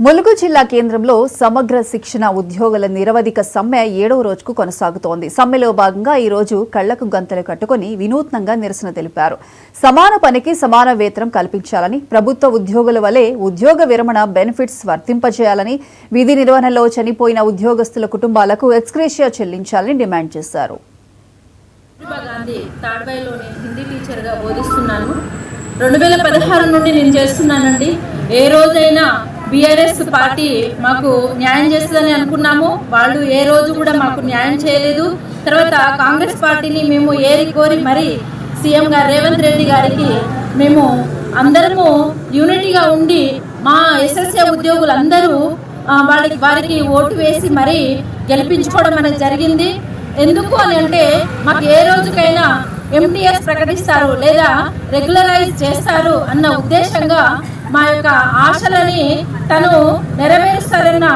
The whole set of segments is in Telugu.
ములుగు జిల్లా కేంద్రంలో సమగ్ర శిక్షణ ఉద్యోగుల నిరవధిక సమ్మె 7వ రోజుకు కొనసాగుతోంది. సమ్మెలో భాగంగా ఈ రోజు కళ్లకు గంతలు కట్టుకుని వినూత్నంగా నిరసన తెలిపారు. సమాన పనికి సమాన వేతనం కల్పించాలని, ప్రభుత్వ ఉద్యోగుల వలె ఉద్యోగ విరమణ బెనిఫిట్స్ వర్తింపజేయాలని, విధి నిర్వహణలో చనిపోయిన ఉద్యోగస్తుల కుటుంబాలకు ఎక్స్గ్రేషియా చెల్లించాలని డిమాండ్ చేశారు. 2016 నుండి నేను చేస్తున్నానండి. ఏ రోజైనా బీఆర్ఎస్ పార్టీ మాకు న్యాయం చేస్తుందని అనుకున్నాము. వాళ్ళు ఏ రోజు కూడా మాకు న్యాయం చేయలేదు. తర్వాత కాంగ్రెస్ పార్టీని మేము ఏరి కోరి మరి సీఎం గారు రేవంత్ రెడ్డి గారికి మేము అందరము యూనిటీగా ఉండి మా ఎస్ఎస్ఏ ఉద్యోగులందరూ వారికి ఓటు వేసి మరి గెలిపించుకోవడం అనేది జరిగింది. ఎందుకు అని అంటే మాకు ఏ రోజుకైనా ఎంటీఎస్ ప్రకటిస్తారు లేదా రెగ్యులరైజ్ చేస్తారు అన్న ఉద్దేశంగా మా యొక్క ఆశలని తను నెరవేరుస్తారన్న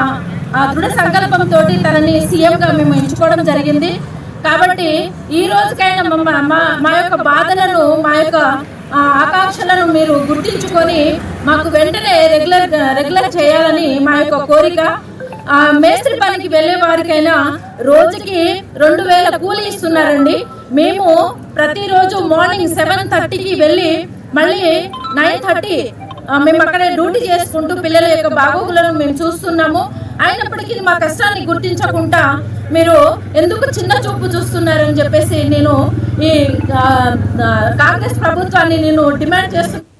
దృఢ సంకల్పంతో తనని సీఎంగా మేము ఎంచుకోవడం జరిగింది. కాబట్టి ఈ రోజుకైనా మా యొక్క బాధలను, మా యొక్క ఆకాంక్షలను మీరు గుర్తించుకొని మాకు వెంటనే రెగ్యులర్ చేయాలని మా యొక్క కోరిక. మేస్త్రి పనికి వెళ్లే వారికైనా రోజుకి 2000 కూలీ ఇస్తున్నారండి. మేము ప్రతిరోజు మార్నింగ్ 7:30కి వెళ్ళి మళ్ళీ 9:30 మేము అక్కడే డ్యూటీ చేసుకుంటూ పిల్లల యొక్క బాగోగులను మేము చూస్తున్నాము. అయినప్పటికీ మా కష్టాన్ని గుర్తించకుండా మీరు ఎందుకు చిన్న చూపు చూస్తున్నారని చెప్పేసి నేను ఈ కాంగ్రెస్ ప్రభుత్వాన్ని నేను డిమాండ్ చేస్తున్నాను.